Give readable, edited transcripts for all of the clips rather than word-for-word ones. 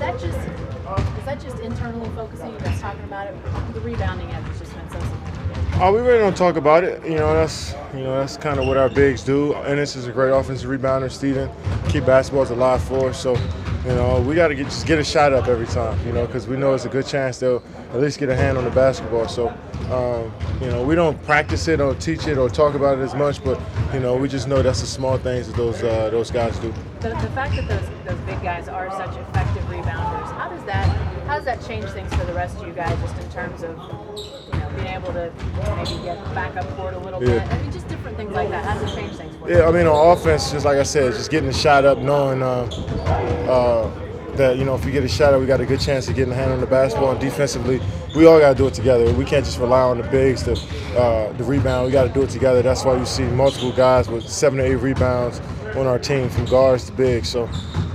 that just internally focusing? You guys talking about it? The rebounding has just been so significant. We really don't talk about it. That's kind of what our bigs do. Ennis is a great offensive rebounder. Steven keep basketballs alive for us. So, we got to just get a shot up every time. Because we know it's a good chance they'll at least get a hand on the basketball. So, we don't practice it or teach it or talk about it as much, but we just know that's the small things that those guys do. The fact that those big guys are such effective rebounders, how does that change things for the rest of you guys, just in terms of being able to maybe get back up court a little bit? I mean, just different things like that. How does it change things for you? Yeah, I mean, on offense, just like I said, just getting the shot up, knowing that if you get a shot up, we got a good chance of getting a hand on the basketball. And defensively, we all got to do it together. We can't just rely on the bigs to the rebound. We got to do it together. That's why you see multiple guys with 7 to 8 rebounds on our team, from guards to bigs. So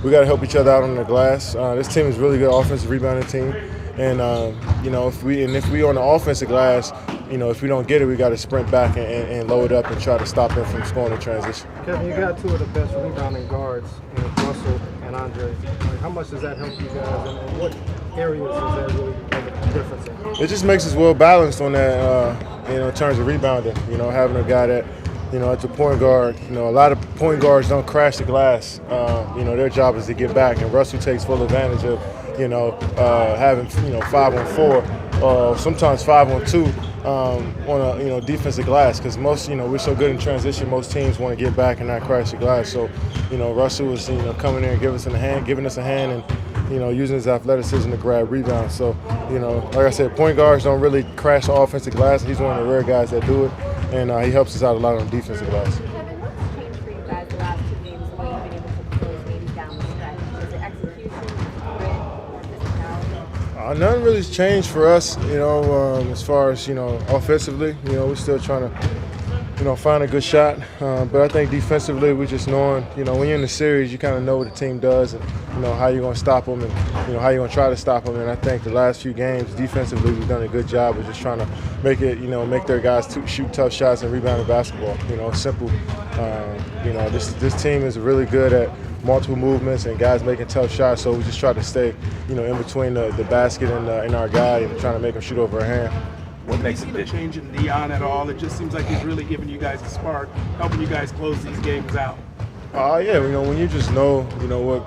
we got to help each other out on the glass. This team is a really good offensive rebounding team, and if we on the offensive glass, if we don't get it, we got to sprint back and load up and try to stop them from scoring in transition. Kevin, you got two of the best rebounding guards, Russell and Andre. How much does that help you guys, and what areas does that really make a difference in? It just makes us well balanced on that, in terms of rebounding. Having a guy that, at the point guard, a lot of point guards don't crash the glass. Their job is to get back, and Russell takes full advantage of, having 5-on-4 or sometimes 5-on-2 on a defensive glass, because most we're so good in transition. Most teams want to get back and not crash the glass. So Russell was coming in and giving us a hand, and using his athleticism to grab rebounds. So like I said, point guards don't really crash the offensive glass. He's one of the rare guys that do it, and he helps us out a lot on the defensive glass. Kevin, what's changed for you guys the last 2 games, the way you've been able to close maybe down the stretch? Is it execution, grit, or physicality? Nothing really has changed for us, as far as, offensively. We're still trying to, find a good shot. But I think defensively, we're just knowing, when you're in the series, you kind of know what the team does and, how you're going to stop them and, how you're going to try to stop them. And I think the last few games, defensively, we've done a good job of just trying to make it, make their guys shoot tough shots and rebound the basketball. Simple. This team is really good at multiple movements and guys making tough shots, so we just try to stay, in between the basket and our guy and trying to make him shoot over a hand. What makes it a change in Dion at all? It just seems like he's really giving you guys a spark, helping you guys close these games out. Yeah, when you just know, what,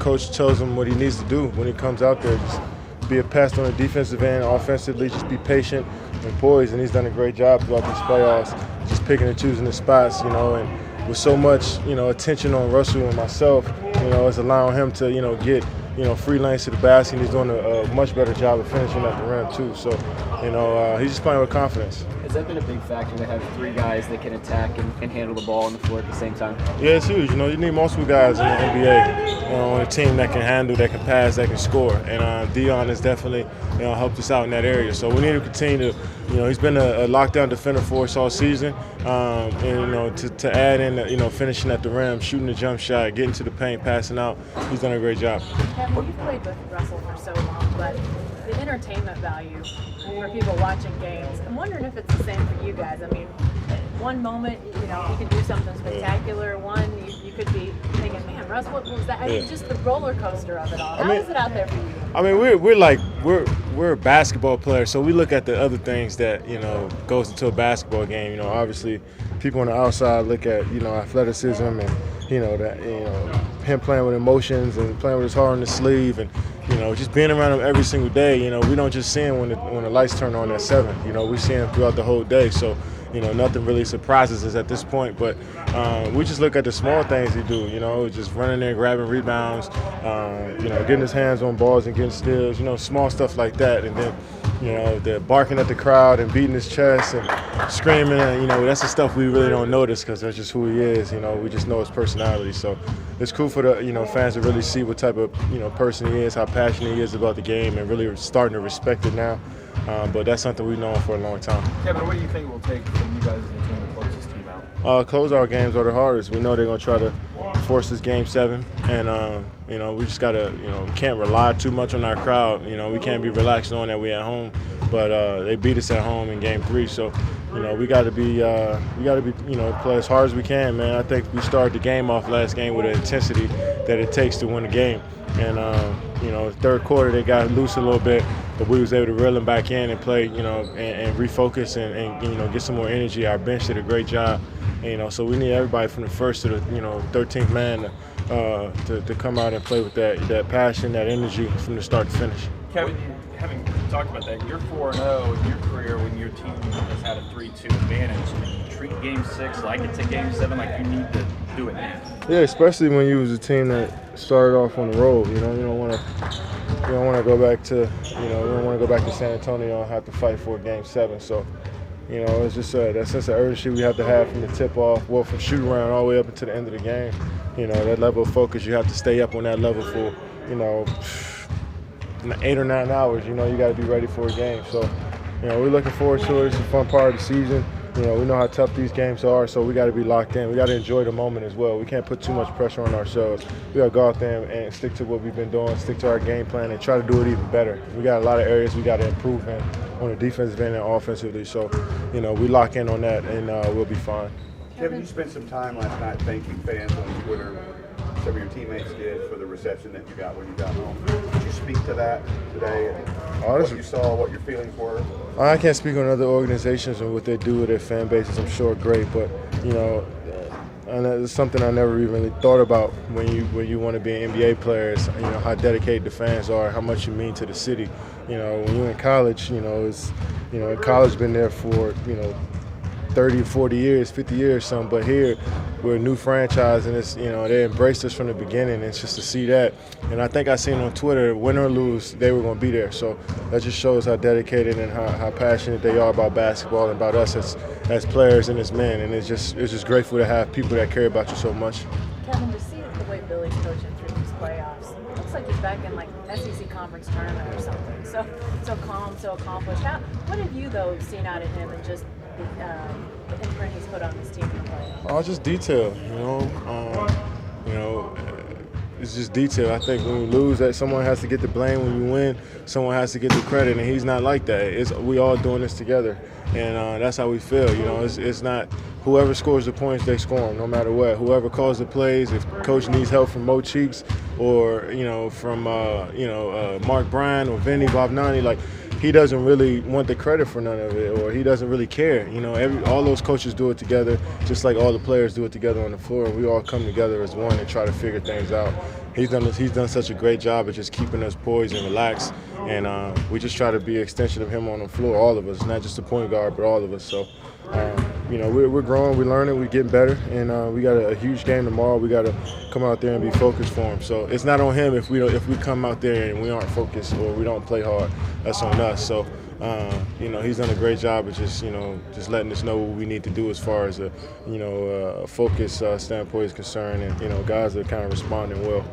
coach tells him what he needs to do when he comes out there. Just be a pest on the defensive end, offensively, just be patient and poised, and he's done a great job throughout these playoffs, just picking and choosing the spots, and with so much, attention on Russell and myself, it's allowing him to, get, free lanes to the basket. He's doing a much better job of finishing at the rim too. So, he's just playing with confidence. Has that been a big factor to have 3 guys that can attack and handle the ball on the floor at the same time? Yeah, it's huge. You need multiple guys in the NBA on a team that can handle, that can pass, that can score. And Dion has definitely helped us out in that area. So we need to continue to, he's been a lockdown defender for us all season. And to add in, finishing at the rim, shooting the jump shot, getting to the paint, passing out, he's done a great job. Kevin, you've played with Russell for so long, but the entertainment value for people watching games, I'm wondering if it's the same for you guys. I mean, one moment, you can do something spectacular. One, you could be thinking, man, Russ, what was that? I mean, just the roller coaster of it all. How is it out there for you? I mean, we're basketball players, so we look at the other things that goes into a basketball game. Obviously, people on the outside look at athleticism and him playing with emotions and playing with his heart on the sleeve and just being around him every single day. We don't just see him when the lights turn on at 7. We see him throughout the whole day. So nothing really surprises us at this point. But we just look at the small things he do. Just running there, grabbing rebounds, getting his hands on balls and getting steals. Small stuff like that. And then the barking at the crowd and beating his chest and screaming. That's the stuff we really don't notice because that's just who he is. We just know his personality. So it's cool for the fans to really see what type of person he is, how passionate he is about the game, and really starting to respect it now. But that's something we've known for a long time. Kevin, what do you think it will take for you guys as a team to close this team out? Close our games are the hardest. We know they're going to try to force this game 7, and we just got to we can't rely too much on our crowd. We can't be relaxed knowing that we're at home, but they beat us at home in Game 3, so we got to be play as hard as we can, man. I think we started the game off last game with an intensity that it takes to win a game. And third quarter they got loose a little bit, but we was able to reel them back in and play, and refocus and get some more energy. Our bench did a great job, so we need everybody from the first to the 13th man to come out and play with that passion, that energy from the start to finish. Kevin, having talked about that, you're 4-0 in your career when your team has had a 3-2 advantage. And you treat Game 6 like it's a Game 7, like you need to do it now. Yeah, especially when you was a team that started off on the road. You don't want to go back to San Antonio and have to fight for a Game 7. So, it's just that sense of urgency we have to have from the tip off, from shoot around all the way up until the end of the game. That level of focus, you have to stay up on that level for 8 or 9 hours. You got to be ready for a game. So, we're looking forward to it. It's a fun part of the season. We know how tough these games are, so we got to be locked in. We got to enjoy the moment as well. We can't put too much pressure on ourselves. We got to go out there and stick to what we've been doing, stick to our game plan, and try to do it even better. We got a lot of areas we got to improve in on the defensive end and offensively. So, we lock in on that, and we'll be fine. Kevin, you spent some time last night thanking fans on Twitter. Some of your teammates did for the reception that you got when you got home. Could you speak to that today? What you saw, what your feelings were? I can't speak on other organizations and what they do with their fan bases. I'm sure great, but and it's something I never even really thought about when you want to be an NBA player. Is, how dedicated the fans are, how much you mean to the city. When you're in college, college been there for 30, 40 years, 50 years, something. But here, we're a new franchise, and it's they embraced us from the beginning. And it's just to see that, and I think I seen on Twitter, win or lose, they were going to be there. So that just shows how dedicated and how passionate they are about basketball and about us as players and as men. And it's just grateful to have people that care about you so much. Kevin, to see the way Billy's coaching through these playoffs, it looks like he's back in like SEC conference tournament or something. So calm, so accomplished. What have you though seen out of him and just the imprint he's put on this team in the playoffs? Just detail, it's just detail. I think when we lose, that someone has to get the blame. When you win, someone has to get the credit, and he's not like that. We all doing this together, and that's how we feel. It's not whoever scores the points, they score them, no matter what. Whoever calls the plays, if coach needs help from Mo Cheeks or from Mark Bryan or Vinny Bobnani, he doesn't really want the credit for none of it, or he doesn't really care. All those coaches do it together, just like all the players do it together on the floor. We all come together as one and try to figure things out. He's done such a great job of just keeping us poised and relaxed, and we just try to be an extension of him on the floor, all of us, not just the point guard, but all of us. So, we're growing, we're learning, we're getting better, and we got a huge game tomorrow. We got to come out there and be focused for him. So it's not on him if we come out there and we aren't focused or we don't play hard. That's on us. So, he's done a great job of just letting us know what we need to do as far as a focus standpoint is concerned, and guys are kind of responding well.